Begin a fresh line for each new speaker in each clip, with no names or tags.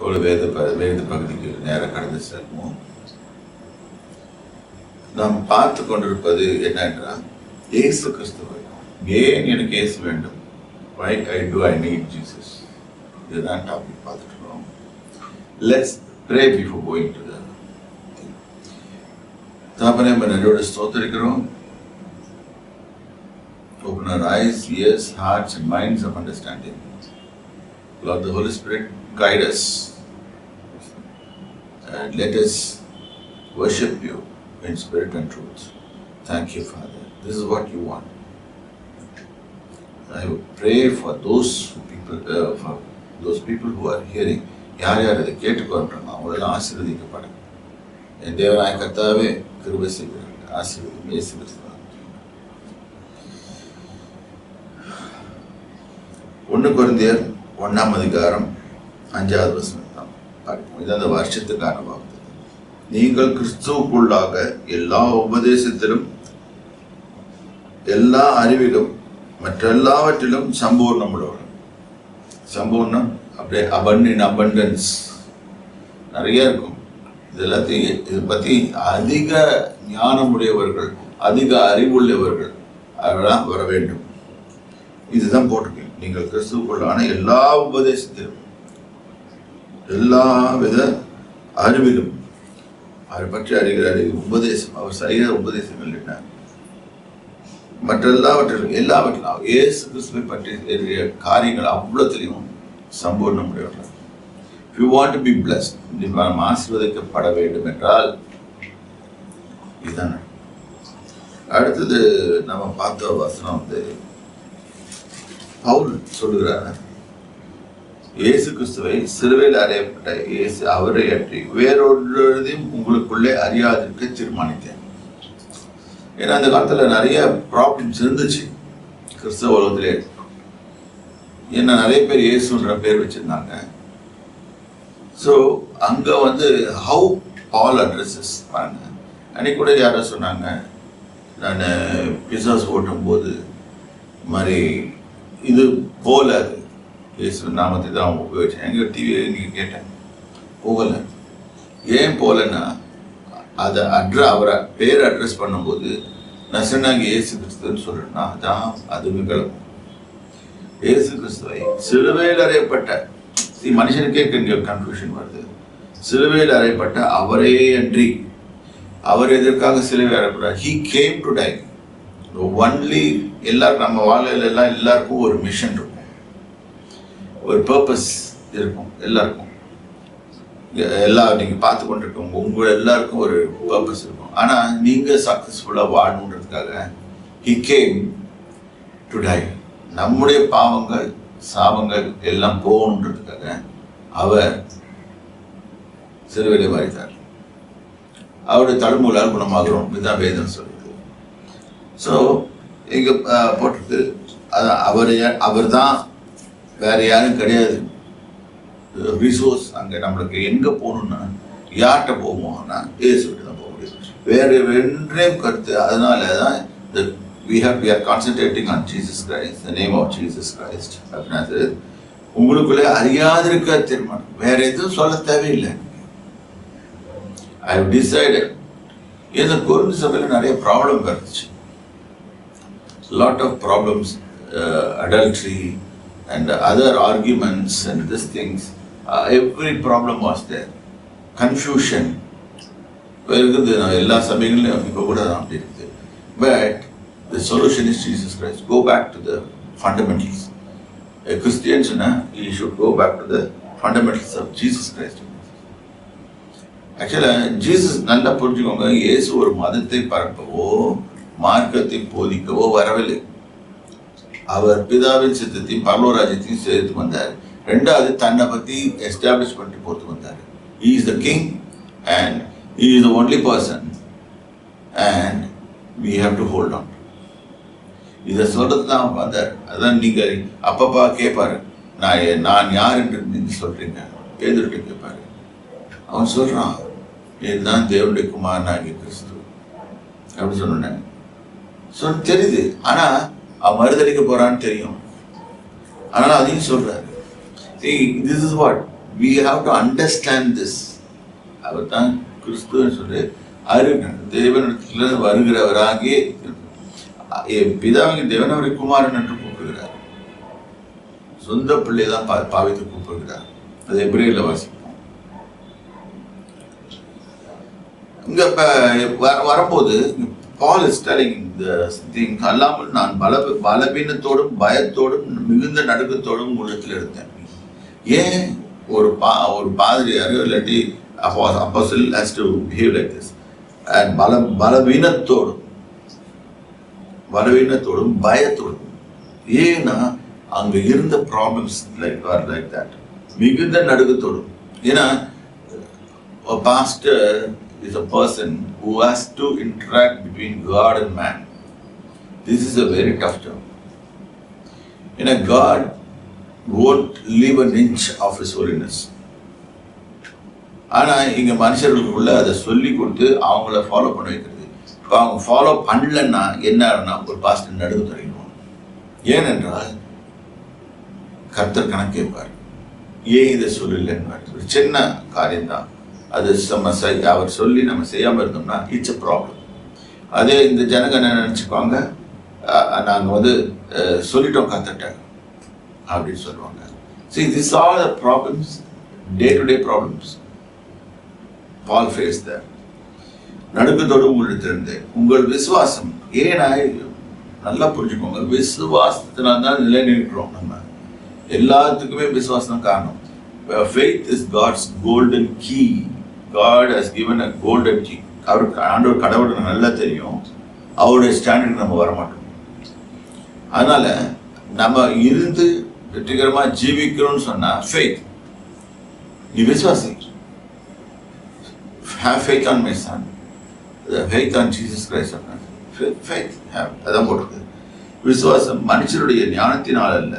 ஒரு வேத பகுதிக்கு நேரம் கடந்து செல்வோம். நாம் பார்த்து கொண்டிருப்பது என்னென்றால், இயேசு கிறிஸ்துவை. ஏன் எனக்கு இயேசு வேண்டும்? Why do I need Jesus? இதுதான் டாபிக் பார்த்துட்டு இருக்கோம். Let's pray before going to the thing. தகப்பனே, நன்றியோடு ஸ்தோத்திரிக்கிறோம். Open our eyes, ears, hearts and minds of understanding. Lord, the Holy Spirit, guide us and let us worship you in spirit and truth. Thank you, Father. This is what you want. I pray for those people who are hearing. யார் யார் இதை கேட்டுக்கொள்றாங்க அவங்களெல்லாம் ஆசீர்வதிக்கப்படும். என் தேவனாய கர்த்தாவே கிருபை செய்கிறார்கள். ஆசீர்வதியும் இயேசு கிறிஸ்துவின் 1 கொரிந்தியர் 1:5 தான் பார்ப்போம். இது அந்த வருஷத்துக்கான வார்த்தை. நீங்கள் கிறிஸ்துவுக்குள்ளாக எல்லா உபதேசத்திலும் எல்லா அறிவிலும் மற்றெல்லாவற்றிலும் சம்பூர்ணமுள்ளவர். சம்பூர்ணம் அப்படியே abundance நிறைய இருக்கும். இதை பற்றி அதிக ஞானமுடையவர்கள், அதிக அறிவுள்ளவர்கள் அதெல்லாம் வர வேண்டும். இதுதான் போட்டிருக்கேன். நீங்கள் கிறிஸ்துவுக்குள்ளான எல்லா உபதேசத்திலும் எல்லா வித அறிவிலும் அதை பற்றி அறிகிற உபதேசம், அவர் செய்கிற உபதேசங்கள் என்ன, மற்ற எல்லாவற்றிலும் இயேசு கிறிஸ்துவை பற்றி காரியங்கள் அவ்வளோத்திலையும் சம்பூர்ணம் உடையவர்கள். If you want to be blessed, நாம் ஆசீர்வதிக்கப்பட வேண்டும் என்றால் இதுதான். அடுத்தது நம்ம பார்த்த வசனம் பவுல் சொல்லுகிறார், இயேசு கிறிஸ்துவை சிலுவையில் அறையப்பட்ட இயேசு அவரை அற்றி வேறொன்றையும் உங்களுக்குள்ளே அறியாதிருக்க தீர்மானித்தேன். ஏன்னா அந்த காலத்தில் நிறைய ப்ராப்ளம்ஸ் இருந்துச்சு கிறிஸ்தவ உலகத்திலே. ஏன்னா நிறைய பேர் இயேசுன்ற பேர் வச்சிருந்தாங்க. ஸோ அங்கே ஹவு பால் அட்ரஸஸ் பாருங்க. அன்னைக்கு கூட யாரோ சொன்னாங்க, நான் பிசாஸ் ஓட்டும்போது மாதிரி இது போல அது இயேசு நாமத்தை தான் உபயோகிச்சேன். எங்கள் டிவியை நீங்கள் கேட்டேன், போகலை. ஏன் போகலைன்னா அதை அவரை பேர் அட்ரஸ் பண்ணும்போது நான் சொன்னாங்க இயேசு கிறிஸ்துன்னு சொல்கிறேன்னா அதான் அதுவே கிளம்பும். இயேசு கிறிஸ்துவை சிலுவையில் அறையப்பட்ட மனுஷனுக்கே கொஞ்சம் கன்ஃபியூஷன் வருது. சிலுவையில் அறையப்பட்ட அவரே அன்றி அவர் எதற்காக சிலுவை அறையப்பட்டார்? He came to die. Only எல்லாருக்கும் நம்ம வாழ்க்கையில எல்லாம் எல்லாருக்கும் ஒரு மிஷன் இருக்கும், ஒரு பர்பஸ் இருக்கும். எல்லாருக்கும் நீங்கள் பார்த்து கொண்டிருக்கோம், உங்கள் எல்லாருக்கும் ஒரு பர்பஸ் இருக்கும். ஆனால் நீங்கள் சக்ஸஸ்ஃபுல்லாக வாழணுன்றதுக்காக He came to die. நம்முடைய பாவங்கள் சாபங்கள் எல்லாம் போகணுன்றதுக்காக அவர் சிலுவையிலே மரித்தார். அவருடைய தழும்புகளால் குணமாகிறோம். இதுதான் வேதம் சொல்லுது. ஸோ இங்கே போட்டிருக்கு, அவர் தான், வேற யாரும் கிடையாது. ரிசோர்ஸ் அங்கே நம்மளுக்கு எங்கே போகணுன்னா யார்கிட்ட போவோம்னா இயேசுகிட்ட தான் போக முடியும். வேறு ரெண்டையும் கருத்து. அதனால தான் we are concentrating on Jesus Christ, the name of Jesus Christ. அப்படின்னா உங்களுக்குள்ளே அறியாதிருக்க தீர்மானம். வேற எதுவும் சொல்ல தேவையில்லை. I have decided. இந்த கொரிந்து சபையில் நிறைய ப்ராப்ளம் இருந்துச்சு. Lot of problems, adultery and other arguments and these things. Every problem was there. Confusion. இருக்குது எல்லா சபைகளிலும் இப்போ கூட தான் அப்படி இருக்குது. But the solution is Jesus Christ. Go back to the fundamentals. A Christian, he should go back to the fundamentals of Jesus Christ. Actually, Jesus நல்லா புரிஞ்சுக்கோங்க, இயேசு ஒரு மதத்தை பரப்பவோ மார்க்கத்தை போதிக்கவோ வரவில்லை. அவர் பிதாவின் சித்தத்தையும் பரலோராஜ்யத்தையும் சேர்த்து வந்தார். ரெண்டாவது தன்னை பற்றி எஸ்டாப்ளிஷ் பண்ணிட்டு போட்டு வந்தார். He is the king and he is the only person and we have to hold on. இதை சொல்றது தான் வந்தார். அதான் நீங்கள் அப்பப்பா கேட்பாரு, நான் யார் என்று நீங்கள் சொல்றீங்க, பேதுருட்ட கேட்பாரு. அவன் சொல்றான், இதுதான் தேவனுடைய குமாரனாகிய கிறிஸ்து அப்படி சொன்னேன். தெரியுது. ஆனா அவன் மறுதளிக்க போறான்னு தெரியும். அதனால அதையும் சொல்றாரு. This is what we have to understand this. அவர் தான் கிறிஸ்துவன்னு சொல்லி தேவனிடத்திலிருந்து வருகிறவராகிய பிதாவின் தேவன் அவரை குமாரன் என்று கூப்பிடுகிறார். சொந்த பிள்ளை தான் பாவித்து கூப்பிடுகிறார். அது எபிரேயர்ல வாசிப்போம். இங்க வரும்போது Paul is telling the thing, அல்லாமல் நான் பலவீனத்தோடும் பயத்தோடும் மிகுந்த நடுக்கத்தோடும் உள்ளத்தில் இருந்தேன். ஏன் ஒரு பாதிரியாரோ இல்லாட்டி apostle has to behave like this? And பலவீனத்தோடும் பயத்தோடும். ஏன்னா அங்க இருந்த ப்ராப்ளம்ஸ் லைக் தட். மிகுந்த நடுக்கத்தோடும். ஏன்னா pastor is a person who has to interact between God and man. This is a very tough job. God won't leave an inch of his holiness. ஆனா இங்க மனுஷர்களுக்குள்ள அதை சொல்லி கொடுத்து அவங்கள ஃபாலோ பண்ண வைக்கிறது. இப்போ அவங்க ஃபாலோ பண்ணலன்னா என்ன ஆகுனா ஒரு பாஸ்டர் நடுவு தரையிடுவாங்க. ஏனென்றால் கர்த்தர் கணக்கு கேட்பார். ஏன் இதை சொல்லலைன்னு ஒரு சின்ன காரியம்தான். அது அவர் சொல்லி நம்ம செய்யாமல் இருந்தோம்னா இட்ஸ் அ ப்ராப்ளம். அதே இந்த ஜனங்க என்ன நினச்சிக்குவாங்க, நாங்கள் சொல்லிட்டோம் கத்துட்ட அப்படின்னு சொல்லுவாங்க. See, these are the problems, day-to-day problems. Paul faced that. நடுக்கத்தோடு உங்களிடத்திலிருந்து உங்கள் விசுவாசம், ஏன்னா நல்லா புரிஞ்சுக்கோங்க, விசுவாசத்தினால்தான் நிலை நிற்கிறோம். நம்ம எல்லாத்துக்குமே விசுவாசம் காரணம். Faith is God's golden key. God has given a golden key. ஆண்டவர் கடவுளுக்கு நல்லா தெரியும், அவருடைய ஸ்டாண்டர்ட் நம்ம வரமாட்டோம். அதனால நம்ம இருந்து வெற்றிகரமா ஜீவிக்கிறோம்னு சொன்னா faith. நீ விசுவாசி. Have faith on my son. Faith on Jesus Christ. Faith. அதான் போட்டிருக்கு. விசுவாசம் மனுஷருடைய ஞானத்தினால் அல்ல,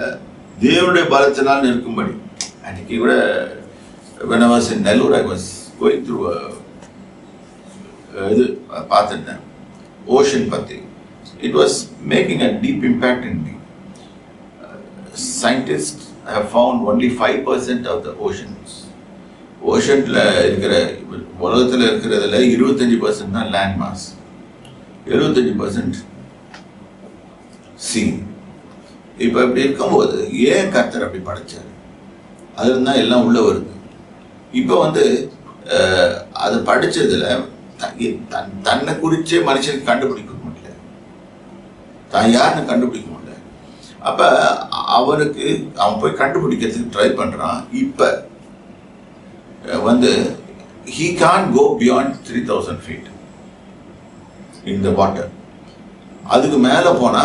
தேவனுடைய பலத்தினால் நிற்கும்படி. அன்னைக்கு கூட when I was in Nellore, I was going through இது பார்த்துட்டேன் ஓஷன் பற்றி. It was making a deep impact in me. Scientists have found only 5% of the oceans. ஓஷன்ல இருக்கிற உலகத்தில் இருக்கிறதுல 25% தான் லேண்ட் மாஸ், 75% சி. இப்போ இப்படி இருக்கும்போது ஏன் கர்த்தர் அப்படி படைச்சாரு? அதுல தான் எல்லாம் உள்ள வருது. இப்போ அது படிச்சதுல தன்னை குறிச்சே மனுஷனுக்கு கண்டுபிடிக்க முடியல, தான் யாருன்னு கண்டுபிடிக்க முடியல. அப்ப அவன் போய் கண்டுபிடிக்கிறதுக்கு ட்ரை பண்றான். இப்ப he can't go beyond 3000 feet in the water. அதுக்கு மேல போனா,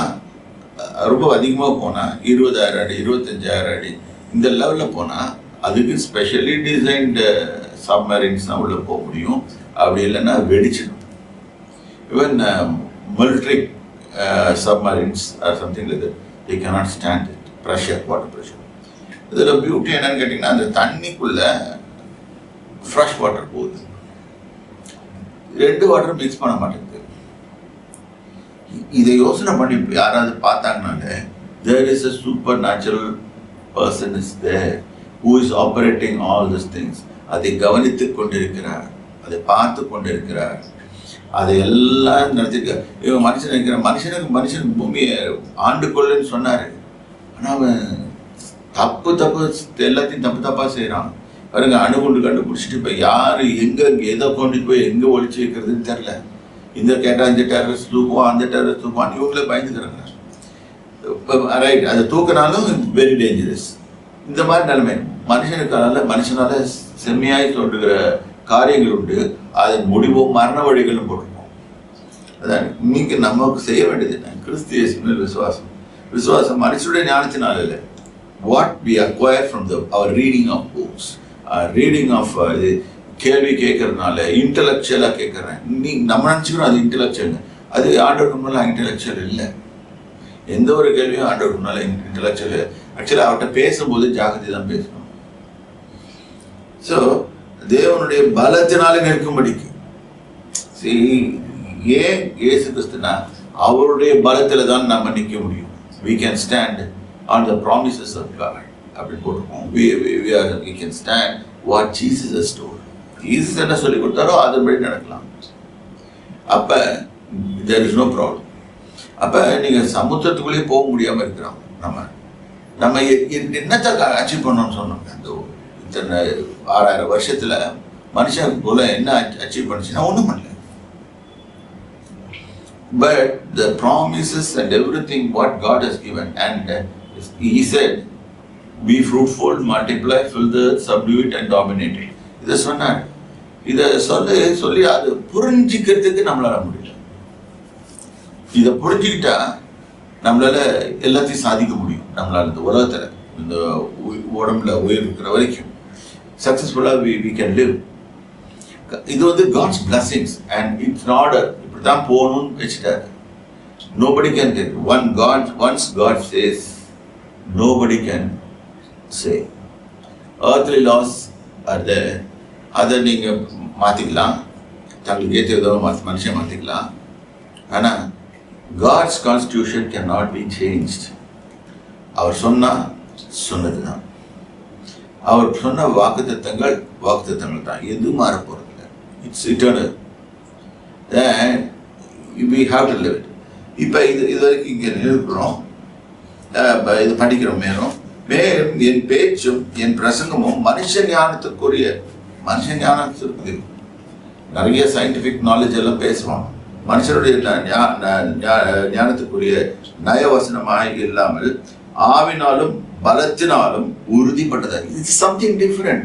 ரொம்ப அதிகமா போனா 20,000 அடி 25,000 அடி இந்த லெவல்ல போனா அதுக்கு ஸ்பெஷலி டிசைன்டு சப்மரைன்ஸ் தான் உள்ள போக முடியும். அப்படி இல்லைன்னா வெடிச்சிடும். Even military submarines or something like that, they cannot stand it, pressure, water pressure. இதில் பியூட்டி என்னன்னு கேட்டிங்கன்னா, அந்த தண்ணிக்குள்ள ஃப்ரெஷ் வாட்டர் போகுது, 2 வாட்டர் மிக்ஸ் பண்ண மாட்டேங்குது. இதை யோசனை பண்ணி யாராவது பார்த்தாங்கனாலே, there is a supernatural person is there who is operating all these things. அதை கவனித்துக் கொண்டிருக்கிறார், அதை பார்த்து கொண்டிருக்கிறார், அதை எல்லாம் நடத்திருக்க. இவன் மனுஷன் இருக்கிற மனுஷனுக்கு பூமியை ஆண்டு கொள்ளுன்னு சொன்னாரு. ஆனால் அவன் தப்பு எல்லாத்தையும் தப்பா செய்யறான். பாருங்க, அணுகுண்டு கண்டுபிடிச்சிட்டு இப்போ யாரு எதை கொண்டுட்டு போய் எங்க ஒழிச்சு வைக்கிறதுன்னு தெரியல. இந்த கேட்டா இந்த டெரரிஸ்ட் தூக்குவான், அந்த டெரரிஸ்ட் தூக்குவான், இவங்களே பயந்துக்கிறாங்க. ரைட், அதை தூக்கினாலும் வெரி டேஞ்சரஸ். இந்த மாதிரி நிலைமை மனுஷனால செம்மையாய் சொல்லுகிற காரியங்கள் உண்டு. அதன் முடிவும் மரண வழிகளும் போட்டிருக்கோம். அதான் இன்னைக்கு நமக்கு செய்ய வேண்டியது என்ன? கிறிஸ்து இயேசுவின் விசுவாசம் மனுஷனுடைய ஞானத்தினால இல்லை. What we acquire from our reading of books, reading of கேள்வி கேட்கறதுனால இன்டலெக்சுவலாக கேட்குறேன். நம்ம நினச்சிக்கிறோம் அது இன்டலெக்சுவல். அது ஆண்டவருக்கு முன்னால் இன்டலெக்சுவல் இல்லை. எந்த ஒரு கேள்வியும் ஆண்டவருக்கு முன்னால் இன்டலெக்சுவல். ஆக்சுவலாக அவர்கிட்ட பேசும்போது ஜாகிரதை தான் பேசணும். ஸோ தேவனுடைய பலத்தினாலே நிற்கும்படிக்கு. ஏன் இயேசு கிறிஸ்துனா அவருடைய பலத்தில் தான் நம்ம நிற்க முடியும். We can stand on the promises of God. அப்படின்னு போட்டிருக்கோம். we can stand what Jesus has told. Jesus என்ன சொல்லி கொடுத்தாரோ அதன்படி நடக்கலாம். அப்ப there is no problem. அப்ப நீங்க சமுத்திரத்துக்குள்ளேயே போக முடியாம இருக்கிறோம். நம்ம என்னத்தை அச்சீவ் பண்ணோம்னு சொன்னோம். அந்த இத்தனை 6000 வருஷத்துல மனுஷன் போல என்ன அச்சீவ் பண்ணுச்சுன்னா ஒண்ணும் பண்ணல. But the promises and everything what God has given, and He said, "Be fruitful, multiply, fill the earth, subdue it, and dominate it." இதை சொன்னார். இதை சொல்லி அது புரிஞ்சிக்கிறதுக்கு நம்மளால முடியல. இதை புரிஞ்சுக்கிட்டா நம்மளால எல்லாத்தையும் சாதிக்க முடியும். நம்மளால இந்த உலகத்துல இந்த உடம்புல உயிர் இருக்கிற வரைக்கும் சக்சஸ்ஃபுல்லா we can live. இது வந்து God's blessings and it's an order. இப்படிதான் போகணும்னு வச்சுட்டாரு. Nobody can get once God says, nobody can say. Earthly laws are there. அதை நீங்க மாத்திக்கலாம், தங்களுக்கு ஏற்றதோ மனுஷன் மாத்திக்கலாம். ஆனா God's constitution cannot be changed. அவர் சொன்னதுதான். அவர் சொன்ன வாக்குத்தத்தங்கள் தான். எதுவும் மாற போறதில்லை. It's eternal. Then we have to live it. இப்போ இது வரைக்கும் இங்கே இருக்கிறோம், இது படிக்கிறோம். மேலும் என் பேச்சும் என் பிரசங்கமும் மனுஷ ஞானத்திற்கு நிறைய சயின்டிபிக் நாலேஜ் எல்லாம் பேசுவாங்க. மனுஷனுடைய ஞானத்துக்குரிய நயவசனமாய் இல்லாமல் ஆவினாலும் பலத்தினாலும் உறுதிப்பட்டது. It's something different.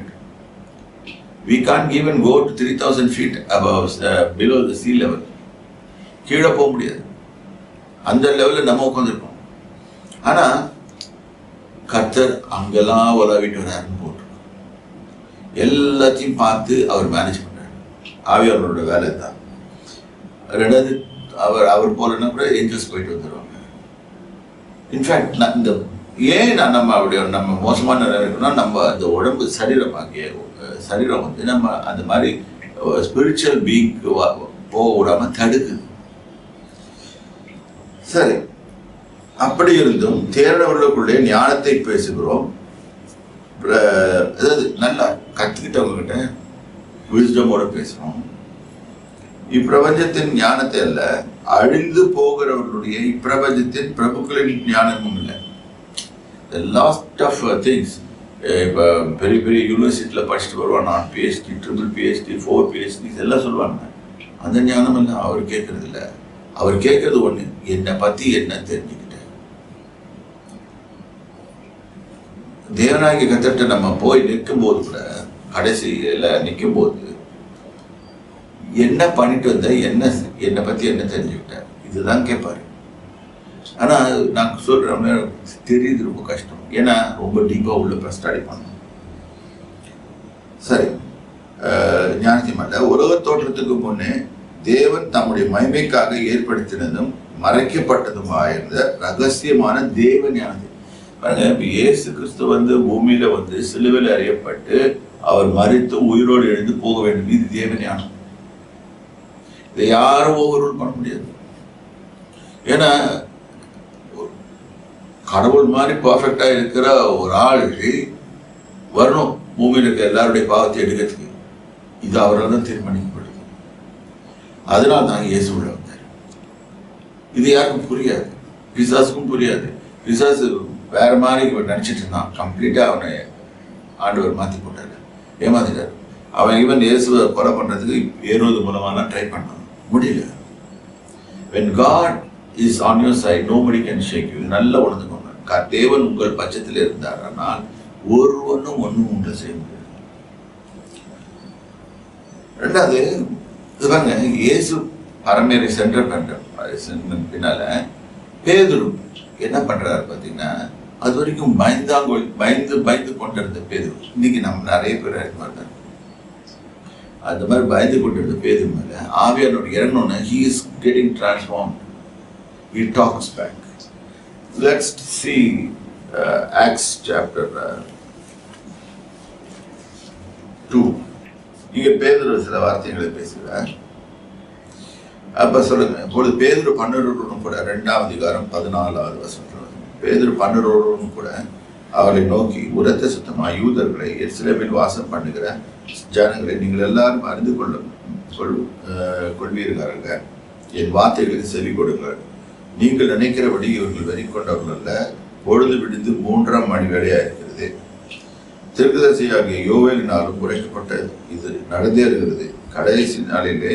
We can't even go to 3000 feet above below the sea level. கீழே போக முடியாது. அந்த லெவலில் நம்ம உட்காந்துருக்கோம். ஆனா கர்த்தர் அங்கெல்லாம் உலவிட்டு வராருன்னு போட்டு எல்லாத்தையும் பார்த்து அவர் மேனேஜ் பண்றாரு. ஆவியாரோட வேலை தான். ரெண்டாவது அவர் போலன்னா கூட ஏஞ்சல்ஸ் போயிட்டு வந்துடுவாங்க. இன்ஃபேக்ட் இந்த நம்ம மோசமான நிலைமைக்குன்னா நம்ம அந்த உடம்பு சரீரம் வந்து நம்ம அந்த மாதிரி ஸ்பிரிச்சுவல் பீயிங்க்கு போக விடாம தடுக்குது. சரி, அப்படி இருந்தும் தேர்ந்தவர்களுக்குள்ளே ஞானத்தை பேசுகிறோம். அதாவது நல்லா கற்றுக்கிட்டவங்க கிட்ட விஸ்டமோட பேசுறோம். இப்பிரபஞ்சத்தின் ஞானத்தை அல்ல, அழிந்து போகிறவர்களுடைய இப்பிரபஞ்சத்தின் பிரபுக்களின் ஞானமும் இல்லை. Last of things. இப்போ பெரிய பெரிய யூனிவர்சிட்டியில் படிச்சுட்டு வருவான், நான் பிஹெச்டி, ட்ரிபிள் பிஹெச்டி, 4 PhD எல்லாம் சொல்லுவாங்க. அந்த ஞானம் எல்லாம் அவர் கேட்கறது இல்லை. அவர் கேட்கறது ஒண்ணு, என்னை பத்தி என்ன தெரிஞ்சுக்கிட்டேன். தேவனாகிய கர்த்தர்ட்ட நம்ம போய் நிற்கும் போது கூட, கடைசியில நிற்கும் போது என்ன பண்ணிட்டு வந்த, என்னை பத்தி என்ன தெரிஞ்சுக்கிட்டேன், இதுதான் கேட்பாரு. ஆனா நான் சொல்றேன், தெரியுது ரொம்ப கஷ்டம். ஏன்னா ரொம்ப டீப்பா உள்ள ஸ்டடி பண்ணணும். சரி, ஞானத்தியமல்ல, உலக தோற்றத்துக்கு முன்னே தேவன் தம்முடைய மகிமைக்காக ஏற்படுத்தினதும் மறைக்கப்பட்டதுமாயிருந்த ரகசியமான தேவ ஞானத்தை பாருங்க. இயேசு கிறிஸ்து வந்து பூமியில வந்து சிலுவையில் அறியப்பட்டு அவர் மரித்து உயிரோடு எழுந்து போக வேண்டும். இது தேவ ஞானம். இதை யாரும் ஓவர்ரூல் பண்ண முடியாது. ஏன்னா கடவுள் மாதிரி பர்ஃபெக்டா இருக்கிற ஒரு ஆள் வரணும் பூமியில் இருக்க எல்லாருடைய பாவத்தை எடுக்கிறதுக்கு. இது அவரால் தான் தீர்மானிக்கப்படுது. அதனால தான் இயேசு உள்ள வந்தார். இது யாருக்கும் புரியாது, பிசாசுக்கும் புரியாது. பிசாசு வேற மாதிரி நினைச்சிட்டு இருந்தான். கம்ப்ளீட்டா அவனை ஆண்டவர் மாத்தி போட்டாரு, ஏமாத்திட்டாரு. அவன் ஈவன் இயேசுவை கொலை பண்றதுக்கு ஏறுவது மூலமா ட்ரை பண்ணான், முடியல. When God is on your side, nobody can shake you. நல்ல உணர்ந்துக்கோங்க. தேவன் உங்கள் பட்சத்தில் இருந்தார், ஆனால் ஒருவனும் ஒன்றும் உங்களை செய்ய முடியாது. ரெண்டாவது, இயேசு பரமேறி சென்ற பின்னால பேதுரு என்ன பண்றாரு பாத்தீங்கன்னா, அது வரைக்கும் பயந்து கொண்டிருந்த பேதுரு, இன்னைக்கு நம்ம நிறைய பேர் இருக்க அந்த மாதிரி பயந்து கொண்டிருந்த பேதுரு மேல ஆவியானோட இறங்கணும்னு he is getting transformed. He talks back. Let's see Acts chapter 2. இங்க பேதுரு சில வார்த்தைகளை பேசுகிறார். அப்ப சொல்லுங்க, இப்பொழுது பேதுரு 12 கூட 2ஆம் அதிகாரம் 14வது வசனம். பேதுரு 12 கூட அவரை நோக்கி, உரத்த சத்தமாய் யூதர்களை எருசலேமில் வாசம் பண்ணுகிற ஜனங்களை நீங்கள் எல்லாரும் அறிந்து கொள்வீர்களாக. என் வார்த்தைகளுக்கு செவி கொடுங்கள். நீங்கள் நினைக்கிறபடி இவர்கள் வெறி கொண்டவர்கள் அல்ல. பொழுது விடுந்து 3ஆம் மணி வேளையா இருக்கிறது. தீர்க்கதரிசியாகிய யோவேலினாலும் உரைக்கப்பட்ட இது நடந்தேறுகிறது. கடைசி நாளிலே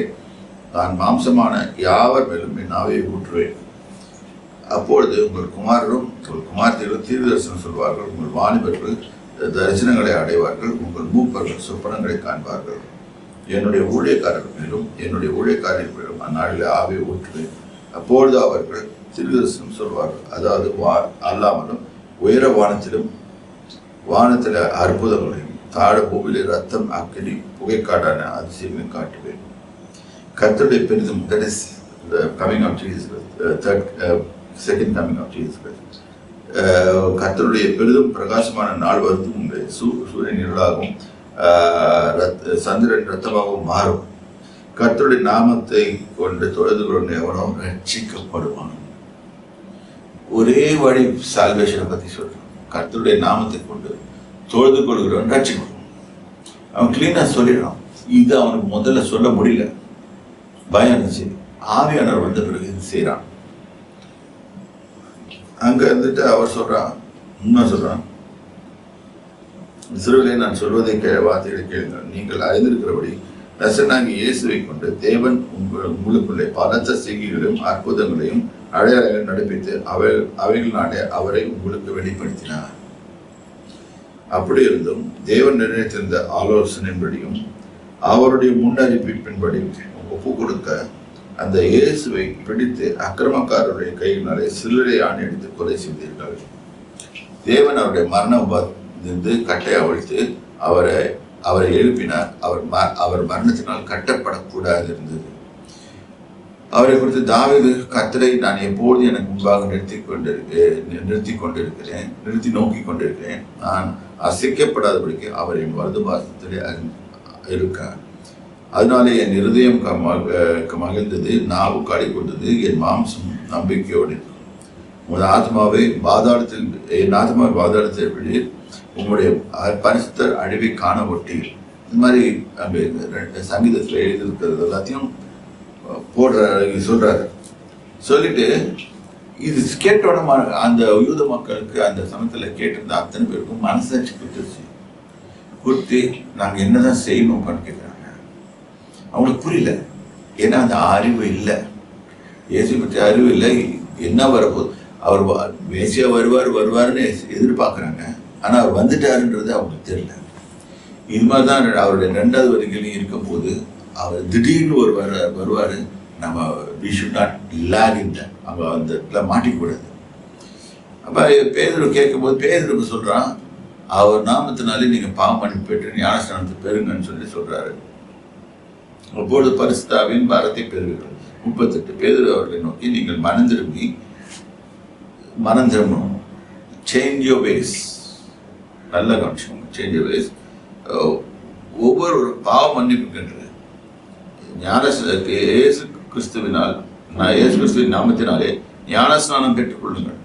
நான் மாம்சமான யாவர் மேலும் என் ஆவியை ஊற்றுவேன். அப்பொழுது உங்கள் குமாரரும் உங்கள் குமார்த்திகளும் தீர்க்கதரிசனம் சொல்வார்கள். உங்கள் வாலிபர்கள் தரிசனங்களை அடைவார்கள். உங்கள் மூப்பர்கள் சொப்பனங்களை காண்பார்கள். என்னுடைய ஊழியக்காரர்கள் மேலும் என்னுடைய ஊழியக்காரர்கள் மேலும் அந்நாளில் ஆவியை ஊற்றுவேன். அப்பொழுது அவர்கள் தீர்க்கதரிசனம் சொல்வார்கள். அதாவது அல்லாமலும் உயர வானத்தில் அற்புதங்களையும் தாழ பூமியிலே ரத்தம் அக்கினி புகைக்காடான அதிசயங்களையும் காட்டுவேன். கர்த்தருடைய பெரிதும், that is the coming of Jesus, second coming of Jesus Christ. கர்த்தருடைய பெரிதும் பிரகாசமான நாள் வந்து சூரியன் இருளாகவும் சந்திரன் ரத்தமாகவும் மாறும். கர்த்தருடைய நாமத்தை கொண்டு தொழுது கொண்டு எவனோ ரட்சிக்கப்படுவான். ஒரே வழி சால்வேஷனை பத்தி சொல்றான். கர்த்தருடைய நாமத்தை கொண்டு தொழுது கொள்கிறவன் ரட்சிக்கப்படுவான். அவன் கிளீனா சொல்லிடுறான். இது அவனுக்கு முதல்ல சொல்ல முடியல, பயம் இருந்துச்சு. ஆவியானவர் வந்த பிறகு இது செய்யறான். அங்க இருந்துட்டு அவர் சொல்றான், உண்மை சொல்றான், இஸ்ரவேலே நான் சொல்வதை வார்த்தைகளை கேளுங்கள். நீங்கள் அறிந்திருக்கிறபடி நசனாகி இயேசுவை கொண்டு தேவன் உங்களுக்குள்ளே பலத்த செய்கைகளையும் அற்புதங்களையும் அடையாளங்களை நடப்பித்து அவைகளினாலே அவரை உங்களுக்கு வெளிப்படுத்தினார். அப்படி இருந்தும் தேவன் நிர்ணயித்திருந்த ஆலோசனையின்படியும் அவருடைய முன்னறிவிப்பின்படி ஒப்பு கொடுக்க அந்த இயேசுவை பிடித்து அக்கிரமக்காரருடைய கையினாலே சிலுவை ஆணி அடித்து கொலை செய்தீர்கள். தேவன் அவருடைய மரண உபாதிலிருந்து கட்டை அவிழ்த்து அவரை எழுப்பினார். அவர் மரணத்தினால் கட்டப்படக்கூடாது இருந்தது. அவரை குறித்து தாவீது, கர்த்தரை நான் எப்போது எனக்கு முன்பாக நிறுத்தி நோக்கி கொண்டிருக்கிறேன். நான் அசைக்கப்படாதபடிக்கு அவர் என் வலது பாசத்திலே இருக்கார். அதனாலே என் இருதயம் மகிழ்ந்தது, நாவு களி கொண்டது, என் மாம்சம் நம்பிக்கையோடு. உமது ஆத்மாவை பாதாளத்தில் என் ஆத்மாவை பாதாளத்தில் விடு, உங்களுடைய பரிசுத்தர் அழிவை காண ஒட்டீர். இந்த மாதிரி அங்கே சங்கீதத்தில் எழுதியிருக்கிறது எல்லாத்தையும் சொல்றாரு. சொல்லிட்டு இது கேட்டோட அந்த யூத மக்களுக்கு அந்த சமயத்துல கேட்டிருந்த அத்தனை பேருக்கும் மனசாட்சி கொடுத்து நாங்க என்னதான் செய்யணும் கேட்கிறாங்க. அவங்களுக்கு புரியல. ஏன்னா அந்த அறிவு இல்லை, இயேசு பற்றி அறிவு இல்லை. என்ன வரப்போகுது, அவர் மேசியா வருவாருன்னு எதிர்பார்க்குறாங்க. ஆனா அவர் வந்துட்டாருன்றது அவங்களுக்கு தெரியல. இது மாதிரிதான் அவருடைய 2வது வருகையிலையும் இருக்கும் போது அவர் திடீர்னு வருவாரு. நம்ம we should not lag in that. அவங்க அந்த இடத்துல மாட்டிக்கூடாது. அப்ப பேதுரு கேட்கும்போது பேதுருக்கு சொல்றான், அவர் நாமத்தினாலே நீங்க பாவம் பண்ணி பெற்று ஞானஸ்நானத்தை பெறுங்கன்னு சொல்றாரு. அப்பொழுது பரிசுத்தாவின் பாரத்தை பெறுவீர்கள். 38 பேதுரு அவர்களை நோக்கி, நீங்கள் மனம் திரும்பணும். Change your ways. நல்ல கவனிச்சுக்கோங்க, சேஞ்ச் யோர் வேஸ். ஒவ்வொரு பாவம் மன்னிப்புகின்றது இயேசு கிறிஸ்துவின் நாமத்தினாலே ஞானஸ்நானம் பெற்றுக்கொள்ளுங்கள்.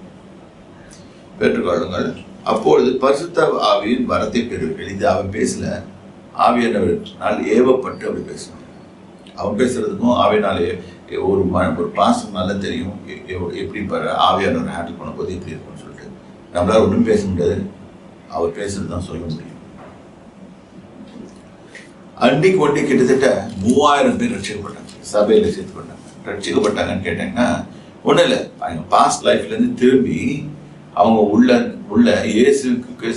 அப்பொழுது பரிசுத்த ஆவியின் வரத்தை பெறுவீர்கள். இது அவன் பேசல, ஆவியானவரினால் ஏவப்பட்டு அப்படி பேசணும். அவன் பேசுறதுக்கும் ஆவியினாலே ஒரு பாசம் நல்லா தெரியும். எப்படி ஆவியானவர் ஹேண்டில் பண்ணும்போது எப்படி இருக்கும்னு சொல்லிட்டு நம்மளால ஒன்றும் பேச முடியாது, அவர் பேசுறது தான் சொல்ல முடியும். அன்னைக்கு ஒன்றை கிட்டத்தட்ட 3000 பேர் ரட்சிக்கப்பட்டாங்க, சபையில சேர்த்துக்கொண்டாங்க. ரட்சிக்கப்பட்டாங்கன்னு கேட்டாங்கன்னா ஒன்றும் இல்லை, அவங்க பாஸ்ட் லைஃப்ல இருந்து திரும்பி அவங்க உள்ள இயேசுக்கு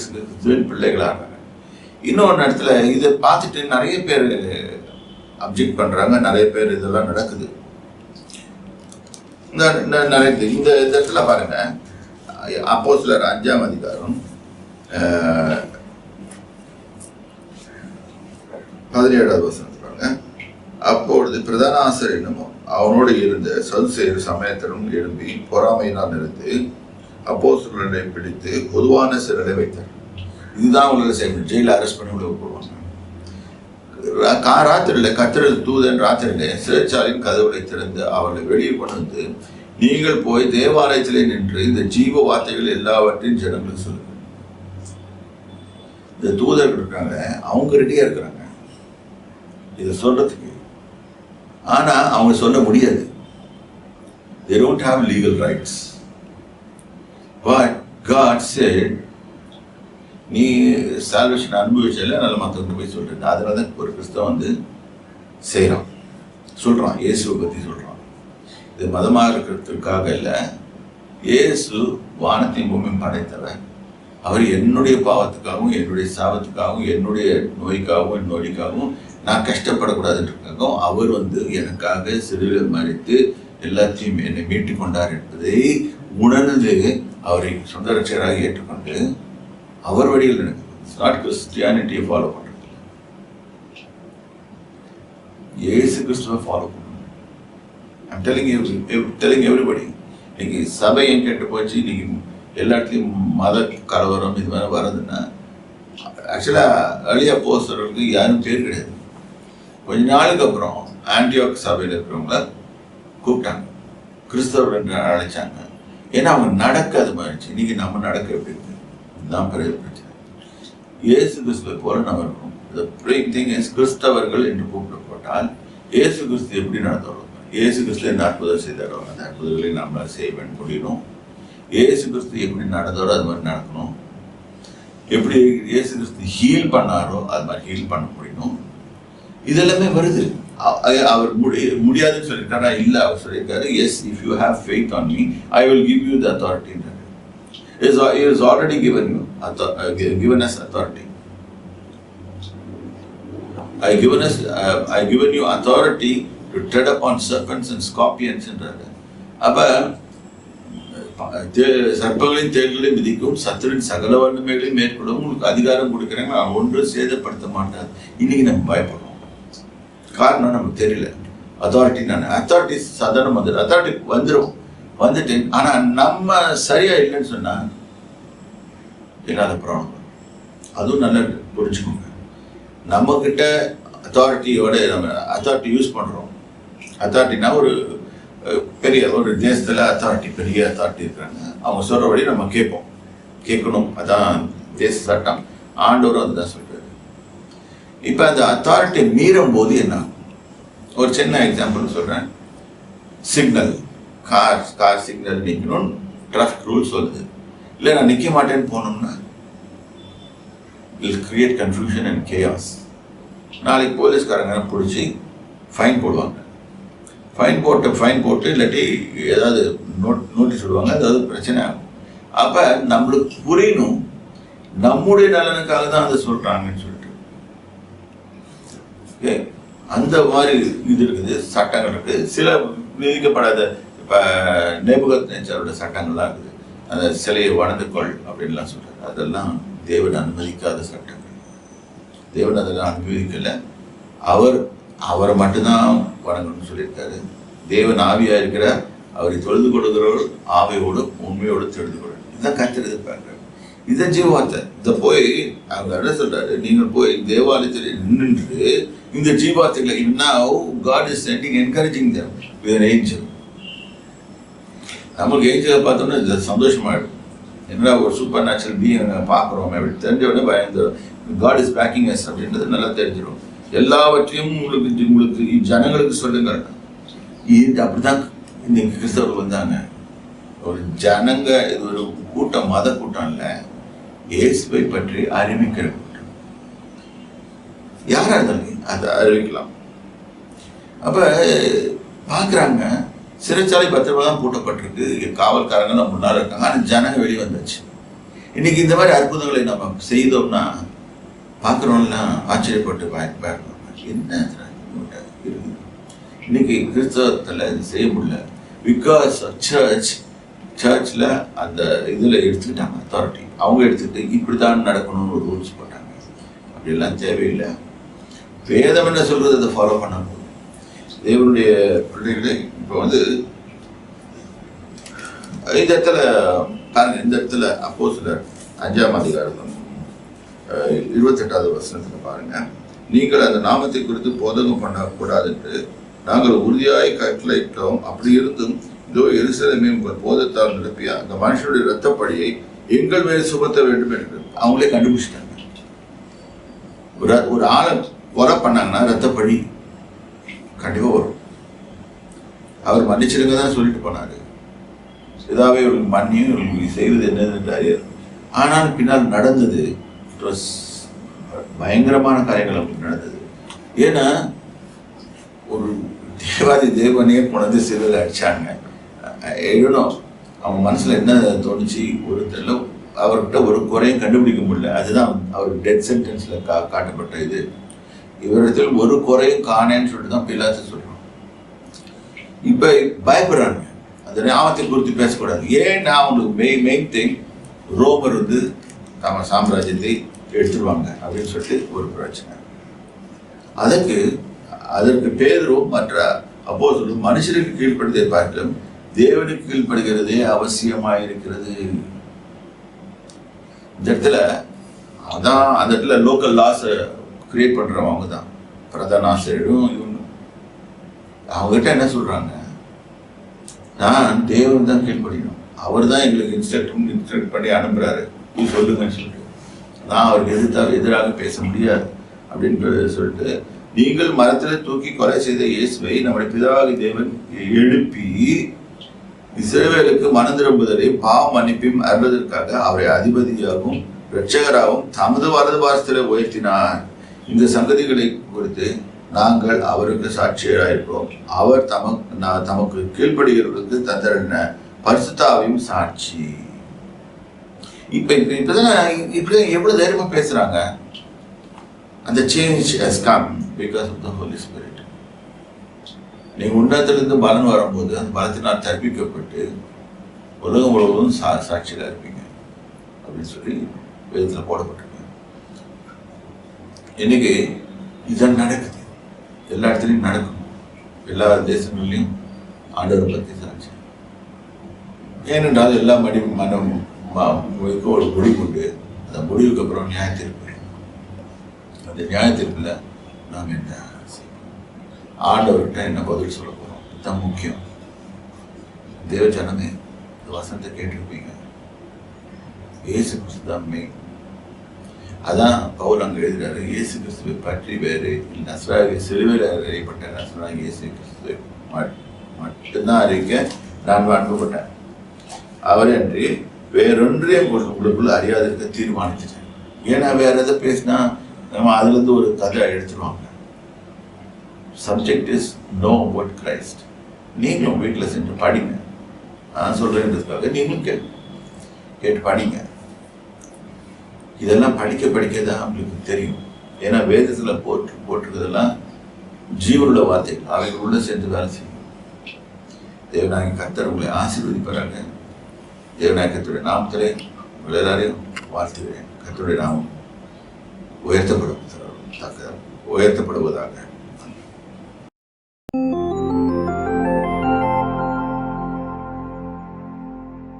பிள்ளைகளாக. இன்னொரு இடத்துல இதை பார்த்துட்டு நிறைய பேர் அப்ஜெக்ட் பண்றாங்க, நிறைய பேர் இதெல்லாம் நடக்குது. இந்த இடத்துல பாருங்க, அப்போஸ்தலர் 5ஆம் அதிகாரம் 17வது வசனத்துல பாருங்க. அப்பொழுது பிரதான ஆசிரியர் என்னமோ அவனோடு இருந்த சதுசேயர் சமயத்திலும் எழும்பி பொறாமையினால் நிறுத்தி அப்போஸ்தலரை பிடித்து பொதுவான சிறையை வைத்தார். இதுதான் உங்களை செய்யணும், ஜெயில அரெஸ்ட் பண்ணி உள்ள போடுவாங்க. ராத்திரியில் கர்த்தருடைய தூதன் ராத்திரியிலே சிறைச்சாலையின் கதவுகளை திறந்து அவர்களை வெளியே கொண்டு வந்து, நீங்கள் போய் தேவாலயத்திலே நின்று இந்த ஜீவ வார்த்தைகள் எல்லாவற்றையும் ஜனங்களுக்கு சொல்லுங்கள். இந்த தூதர்கள் இருக்காங்க, அவங்க ரெடியா இருக்கிறாங்க இதை சொல்றதுக்கு. ஆனா அவங்க சொல்ல முடியாது. They don't have legal rights. But God said, நீ சால்வேஷன் அனுபவிச்சல நல்ல மற்றவங்க போய் சொல்றேன். அதனால தான் ஒரு கிறிஸ்தவன் வந்து செய்யறான், சொல்றான், இயேசுவை பத்தி சொல்றான். இது மதமாக இருக்கிறதுக்காக இல்லை. இயேசு வானத்தையும் பூமியும் படைத்தவர். அவர் என்னுடைய பாவத்துக்காகவும் என்னுடைய சாபத்துக்காகவும் என்னுடைய நோய்க்காகவும் நொடிக்காகவும் நான் கஷ்டப்படக்கூடாதுன்றதுக்காகவும் அவர் வந்து எனக்காக சிலுவையில் மரித்து எல்லாத்தையும் என்னை மீட்டு கொண்டார் என்பதை உணர்ந்து அவரை சொந்த ரட்சகராக ஏற்றுக்கொண்டு அவர் வழியில் நடக்குது. நாட் கிறிஸ்டியானிட்டியை ஃபாலோ பண்றது, இயேசு கிறிஸ்துவை ஃபாலோ பண்ணணும். I'm telling everybody. இன்னைக்கு சபை ஏன் கேட்டு போச்சு, இன்னைக்கு எல்லா இடத்துலையும் மத கலவரம் இது மாதிரி வர்றதுன்னா, ஆக்சுவலாக ஏர்லி அப்போஸ்தலர்களுக்கு யாரும் பேர் கிடையாது. கொஞ்ச நாளுக்கு அப்புறம் ஆன்டியோக் சபையில் இருக்கிறவங்கள கூப்பிட்டாங்க, கிறிஸ்தவர் என்று அழைச்சாங்க. ஏன்னா அவங்க நடக்க அது மாதிரி. இன்னைக்கு நம்ம நடக்க எப்படி இருக்கு, இதுதான் பெரிய பிரச்சனை. இயேசு கிறிஸ்துவை போல நம்ம இருக்கணும். The prime thing is கிறிஸ்தவர்கள் என்று கூப்பிடப்பட்டால் இயேசு கிறிஸ்து எப்படி நடந்தவர்கள், இயேசு கிறிஸ்து என்ன அற்புதம் செய்தாரோ அந்த அற்புதங்களை நம்மளால் செய்ய முடியணும். இயேசு கிறிஸ்து எப்படி நடந்தாரோ அது மாதிரி நடக்கணும். எப்படி இயேசு கிறிஸ்து ஹீல் பண்ணாரோ அது மாதிரி ஹீல் பண்ண முடியணும். இதெல்லாமே வருது. அவர் முடியாதுன்னு சொல்லியிருக்காரா? இல்லை, அவர் சொல்லியிருக்காரு, yes, if you have faith on me I will give you the authority. He has already given us authority. I given you authority to tread upon serpents and scorpions என்றாரு. அப்ப சர்ப்பங்களையும் தேள்களையும் மிதிக்கும், சத்துருவின் சகல வல்லமைகளையும் மேற்கொள்ளவும் உங்களுக்கு அதிகாரம் கொடுக்குறாங்க, ஒன்று சேதப்படுத்த மாட்டார். இன்னைக்கு நம்ம பயப்படுறோம். காரணம் நமக்கு தெரியல. அத்தாரிட்டி சாதாரண அத்தாரிட்டி வந்துட்டு ஆனா நம்ம சரியா இல்லைன்னு சொன்னா இல்லாத ப்ராப்ளம். அதுவும் நல்லா புரிஞ்சுக்கோங்க. நம்ம கிட்ட அத்தாரிட்டியோட நம்ம அத்தாரிட்டி யூஸ் பண்றோம். அத்தாரிட்டினா ஒரு பெரிய ஒரு தேசத்துல அத்தாரிட்டி, பெரிய அத்தாரிட்டி இருக்கிறாங்க, அவங்க சொல்றபடி நம்ம கேட்கணும். அதான் தேச சட்டம். ஆண்டவரும் அதுதான் சொல்றாரு. இப்ப அந்த அத்தாரிட்டி மீறும் போது என்ன? ஒரு சின்ன எக்ஸாம்பிள் சொல்றேன். சிக்னல், கார் சிக்னல் நிற்கணும், டிராஃபிக் ரூல் சொல்லுது. இல்லை நான் நிற்க மாட்டேன்னு போனோம்னா இல் கிரியேட் கன்ஃபியூஷன் அண்ட் கேயாஸ். நாளைக்கு போலீஸ்காரங்க பிடிச்சி ஃபைன் போடுவாங்க. ஃபைன் போட்டு இல்லாட்டி ஏதாவது நோட்டீஸ் விடுவாங்க, ஏதாவது பிரச்சனை ஆகும். அப்போ நம்மளுக்கு புரியணும் நம்முடைய நலனுக்காக தான் அதை சொல்கிறாங்கன்னு சொல்லிட்டு. அந்த மாதிரி இது இருக்குது, சட்டங்கள் இருக்குது. சில விதிக்கப்படாத இப்போ நேபுகத்நேச்சாரோட சட்டங்கள்லாம் இருக்குது. அந்த சிலையை வணங்குக்கொள் அப்படின்லாம் சொல்கிறார். அதெல்லாம் தேவன் அனுமதிக்காத சட்டங்கள். தேவன் அதெல்லாம் அனுமதிக்கலை. அவரை மட்டும்தான் வணங்கணும்னு சொல்லியிருக்காரு. தேவன் ஆவியாக இருக்கிறார், அவரை தொழுது கொடுக்கிறவர் ஆவையோடு உண்மையோடு தொழுது கொள்ளும். இதுதான் கற்றுறது பார்க்குறாரு. இதை ஜீவார்த்தை. இதை போய் அவங்க என்ன சொல்றாரு, நீங்கள் போய் தேவாலயத்தில் நின்று இந்த ஜீவார்த்தைகளை now God is sending encouraging them with an angel. நமக்கு ஏஞ்சலை பார்த்தோம்னா இது சந்தோஷமாயிடும். என்ன ஒரு சூப்பர் நேச்சுரல் பீயிங் பார்க்குறோம் அப்படி தெரிஞ்ச உடனே பயந்துடும். God is backing us அப்படின்றது நல்லா தெரிஞ்சிடும். எல்லாவற்றையும் உங்களுக்கு ஜனங்களுக்கு சொல்லுங்கள். இது அப்படிதான் இன்னைக்கு கிறிஸ்தவர்கள் வந்தாங்க. ஒரு ஜனங்க, இது ஒரு கூட்டம், மத கூட்டம் இல்லை, இயேசுவை பற்றி அறிவிக்கிற கூட்டம். யாரா இருந்தாலும் அதை அறிவிக்கலாம். அப்ப பாக்குறாங்க, சிறைச்சாலை பத்திரமா தான் பூட்டப்பட்டிருக்கு, காவல்காரங்கலாம் முன்னால இருக்காங்க, ஆனால் ஜனங்க வெளியே வந்தாச்சு. இன்னைக்கு இந்த மாதிரி அற்புதங்களை நம்ம செய்தோம்னா பார்க்குறோம்லாம் ஆச்சரியப்பட்டு பயப்படுவாங்க. என்ன இருக்குது இன்னைக்கு கிறிஸ்தவத்தில் இது செய்ய முடியல. பிகாஸ் சர்ச்சில் அந்த இதில் எடுத்துக்கிட்டாங்க அத்தாரிட்டி. அவங்க எடுத்துக்கிட்டு இப்படி தான் நடக்கணும்னு ஒரு ரூல்ஸ் போட்டாங்க. அப்படிலாம் தேவையில்லை. வேதம் என்ன சொல்றது அதை ஃபாலோ பண்ண போகுது. தேவனுடைய பிள்ளைகளை இப்போ வந்து இந்த இடத்துல பாருங்க, இந்த இடத்துல அப்போஸ்தலர் 5ஆம் அதிகாரம் 28வது வசனத்தில் பாருங்க, நீங்கள் அந்த நாமத்தை குறித்து போதகம் பண்ணக்கூடாது என்று நாங்கள் உறுதியாய் கட்டளையிட்டோம். அப்படி இருந்தும் இதோ எருசலேமே உங்கள் போதத்தால் நிரப்பிய அந்த மனுஷனுடைய இரத்தப்பழியை எங்கள் மேல் சுமத்த வேண்டும் என்று அவங்களே கண்டுபிடிச்சிட்டாங்க. ஒரு ஆளை கொலை பண்ணாங்கன்னா ரத்தப்பழி கண்டிப்பா வரும். அவர் மன்னிச்சிருங்க தான் சொல்லிட்டு போனாரு. இதாவே இவர்களுக்கு மன்னியும் இவர்களுக்கு செய்வது என்னது அறியாது. ஆனாலும் பின்னால் நடந்தது பயங்கரமான காரியங்கள் அவங்களுக்கு நடந்தது. ஏன்னா ஒரு தேவாதி தேவனையே கொண்டு சிறுவில் அடிச்சாங்க. எழுணும் அவங்க மனசுல என்ன தோணுச்சு, ஒரு தெரியல, அவர்கிட்ட ஒரு குறையும் கண்டுபிடிக்க முடியல. அதுதான் அவர் டெத் சென்டென்ஸ்ல காட்டப்பட்ட இது. இவரிடத்தில் ஒரு குறையும் காணேன்னு சொல்லிட்டு தான் பிலாத்து சொல்றோம். இப்ப பயப்படுறாங்க, அந்த ஞாபகத்தை குறித்து பேசக்கூடாது. ஏன்னா அவங்களுக்கு மெயின் திங் ரோமர் தம சாம்ராஜ்யத்தை எடுத்துருவாங்க அப்படின்னு சொல்லிட்டு ஒரு பிரச்சனை. அதற்கு பேதுரும் மற்ற அப்போஸ்தலரும் மனுஷருக்கு கீழ்ப்படுவதை பார்க்கலாம் தேவனுக்கு கீழ்ப்படுகிறதே அவசியமாயிருக்கிறது. இந்த இடத்துல அதான் அந்த இடத்துல லோக்கல் லாஸ் கிரியேட் பண்றவங்க தான் பிரதான ஆசிரியரும். இவங்க அவங்ககிட்ட என்ன சொல்றாங்க, நான் தேவன் தான் கீழ்ப்படிக்கணும், அவர் தான் எங்களுக்கு இன்ஸ்ட்ரக்ட் பண்ணி அனுப்புறாரு, நீ சொல்லுங்கன்னு சொல்லிட்டு நான் அவருக்கு எதிராக பேச முடியாது அப்படின்னு சொல்லிட்டு, நீங்கள் மரத்தில் தூக்கி கொலை செய்த இயேசுவை நம்முடைய பிதாவாகி தேவன் எழுப்பி இஸ்ரவேலுக்கு மனம் திரும்புதலையும் பாவ மன்னிப்பையும் அருள்வதற்காக அவரை அதிபதியாகவும் இரட்சகராகவும் தமது வலது பாரசத்தில் உயர்த்தினார். இந்த சங்கதிகளை குறித்து நாங்கள் அவருக்கு சாட்சியராயிருக்கிறோம். அவர் தமக்கு கீழ்ப்படுகிறவர்களுக்கு தந்தரன பரிசுத்தாவையும் சாட்சி. இப்பதான் எவ்வளவு தைரியமா பேசுறாங்க. அந்த change has come because of the holy spirit. நீங்க உன்னதத்திலிருந்து பலன் வரும்போது அந்த பலத்தினால் தற்பிக்கப்பட்டு உலகம் முழுவதும் சாட்சியில இருப்பீங்க அப்படின்னு சொல்லி வேதத்துல போடப்பட்டிருக்கு. இன்னைக்கு இதெல்லாம் நடக்குது, எல்லா இடத்துலையும் நடக்கும், எல்லா தேசங்கள்லையும் ஆண்டவரை பற்றி சாட்சி. ஏனென்றால் எல்லா ஒரு முடிவு உண்டு. அந்த முடிவுக்கு அப்புறம் நியாய தீர்ப்பு. அந்த நியாய தீர்ப்புல நாம் என்ன ஆண்டவர்கிட்ட என்ன பதில் சொல்ல போறோம், இதுதான் முக்கியம். தேவ ஜனமே, இந்த வசனத்தை கேட்டிருப்பீங்க. இயேசு கிறிஸ்து தான் மெயின். அதான் பவுல் அங்கே எழுதுறாரு, இயேசு கிறிஸ்துவை பற்றி வேறு நசராகி சிலுவையில் அறியப்பட்ட நசராகி இயேசு கிறிஸ்துவை மட்டும்தான் அறிவிக்க நான் அனுப்பப்பட்டேன். அவர் என்று வேறொன்றையும் உங்களுக்குள்ள அறியாதிருக்க தீர்மானிச்சிட்டேன். ஏன்னா வேற எதை பேசினா நம்ம அதுல இருந்து ஒரு கதை எடுத்துருவாங்க. Subject is know about Christ. நீங்களும் வீட்டில் சென்று படிங்க. நான் சொல்றேன்றதுக்காக நீங்களும் கேட்டு படிங்க. இதெல்லாம் படிக்க தான் உங்களுக்கு தெரியும். ஏன்னா வேதத்துல போட்டிருக்கிறதெல்லாம் ஜீவனுள்ள வார்த்தைகள், அவைகள் உள்ள சேர்ந்து வேலை செய்யும். தேவநாயக கர்த்தர் உங்களை ஆசீர்வதிப்பாராங்க. தேவநாயக கர்த்தருடைய நாமத்திலே உங்கள் எல்லாரையும் வாழ்த்துகிறேன். கர்த்தருடைய நாமம் உயர்த்தப்படுவதாக.